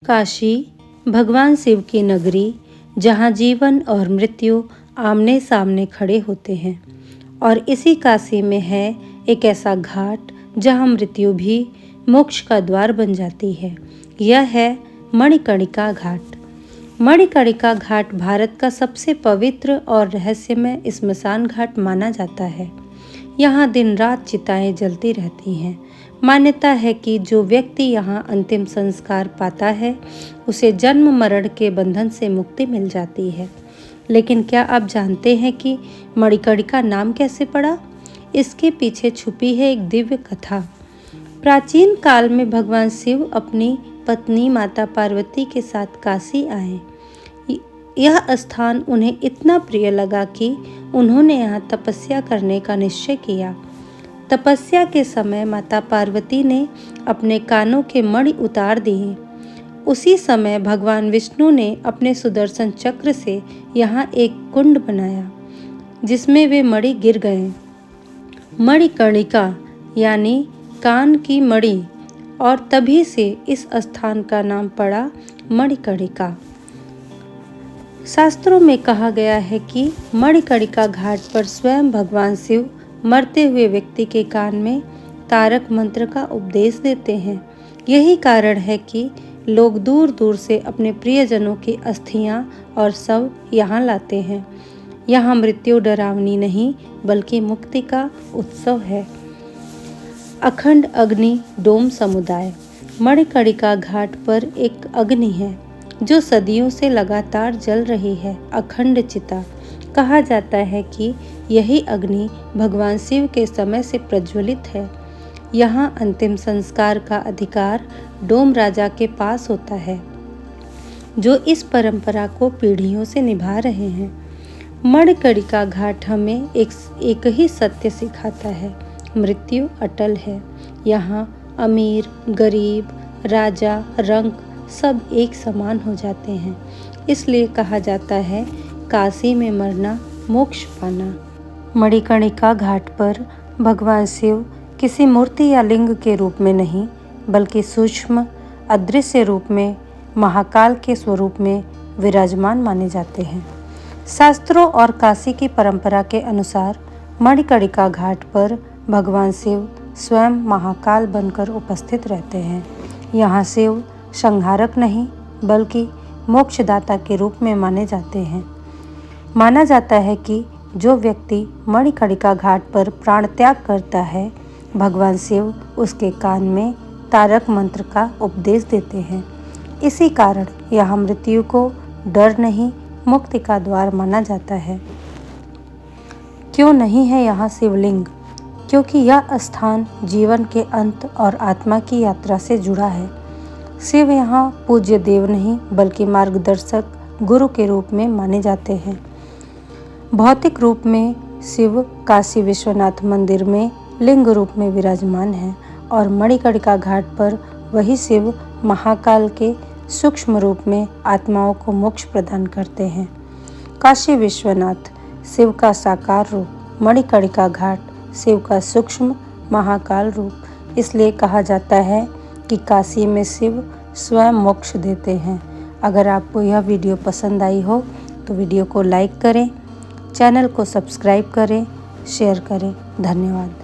काशी भगवान शिव की नगरी, जहाँ जीवन और मृत्यु आमने सामने खड़े होते हैं। और इसी काशी में है एक ऐसा घाट जहाँ मृत्यु भी मोक्ष का द्वार बन जाती है। यह है मणिकर्णिका घाट। मणिकर्णिका घाट भारत का सबसे पवित्र और रहस्यमय स्मशान घाट माना जाता है। यहाँ दिन रात चिताएं जलती रहती हैं। मान्यता है कि जो व्यक्ति यहाँ अंतिम संस्कार पाता है, उसे जन्म मरण के बंधन से मुक्ति मिल जाती है। लेकिन क्या आप जानते हैं कि मणिकर्णिका नाम कैसे पड़ा? इसके पीछे छुपी है एक दिव्य कथा। प्राचीन काल में भगवान शिव अपनी पत्नी माता पार्वती के साथ काशी आए। यह स्थान उन्हें इतना प्रिय लगा कि उन्होंने यहाँ तपस्या करने का निश्चय किया। तपस्या के समय माता पार्वती ने अपने कानों के मणि उतार दिए। उसी समय भगवान विष्णु ने अपने सुदर्शन चक्र से यहाँ एक कुंड बनाया, जिसमें वे मणि गिर गए। मणिकर्णिका यानी कान की मणि, और तभी से इस स्थान का नाम पड़ा मणिकर्णिका। शास्त्रों में कहा गया है कि मणिकर्णिका घाट पर स्वयं भगवान शिव मरते हुए व्यक्ति के कान में तारक मंत्र का उपदेश देते हैं। यही कारण है कि लोग दूर दूर से अपने प्रियजनों की अस्थियां और शव यहाँ लाते हैं। यहाँ मृत्यु डरावनी नहीं, बल्कि मुक्ति का उत्सव है। अखंड अग्नि डोम समुदाय। मणिकर्णिका घाट पर एक अग्नि है जो सदियों से लगातार जल रही है, अखंड चिता। कहा जाता है कि यही अग्नि भगवान शिव के समय से प्रज्वलित है। यहाँ अंतिम संस्कार का अधिकार डोम राजा के पास होता है, जो इस परंपरा को पीढ़ियों से निभा रहे हैं। मणिकर्णिका घाट हमें एक ही सत्य सिखाता है, मृत्यु अटल है। यहाँ अमीर गरीब राजा रंक सब एक समान हो जाते हैं। इसलिए कहा जाता है, काशी में मरना मोक्ष पाना। मणिकर्णिका घाट पर भगवान शिव किसी मूर्ति या लिंग के रूप में नहीं, बल्कि सूक्ष्म अदृश्य रूप में महाकाल के स्वरूप में विराजमान माने जाते हैं। शास्त्रों और काशी की परंपरा के अनुसार मणिकर्णिका घाट पर भगवान शिव स्वयं महाकाल बनकर उपस्थित रहते हैं। यहाँ शिव संहारक नहीं, बल्कि मोक्षदाता के रूप में माने जाते हैं। माना जाता है कि जो व्यक्ति मणिकर्णिका घाट पर प्राण त्याग करता है, भगवान शिव उसके कान में तारक मंत्र का उपदेश देते हैं। इसी कारण यहाँ मृत्यु को डर नहीं, मुक्ति का द्वार माना जाता है। क्यों नहीं है यहाँ शिवलिंग? क्योंकि यह स्थान जीवन के अंत और आत्मा की यात्रा से जुड़ा है। शिव यहाँ पूज्य देव नहीं, बल्कि मार्गदर्शक गुरु के रूप में माने जाते हैं। भौतिक रूप में शिव काशी विश्वनाथ मंदिर में लिंग रूप में विराजमान है, और मणिकर्णिका घाट पर वही शिव महाकाल के सूक्ष्म रूप में आत्माओं को मोक्ष प्रदान करते हैं। काशी विश्वनाथ शिव का साकार रूप, मणिकर्णिका घाट शिव का सूक्ष्म महाकाल रूप। इसलिए कहा जाता है कि काशी में शिव स्वयं मोक्ष देते हैं। अगर आपको यह वीडियो पसंद आई हो तो वीडियो को लाइक करें, चैनल को सब्सक्राइब करें, शेयर करें। धन्यवाद।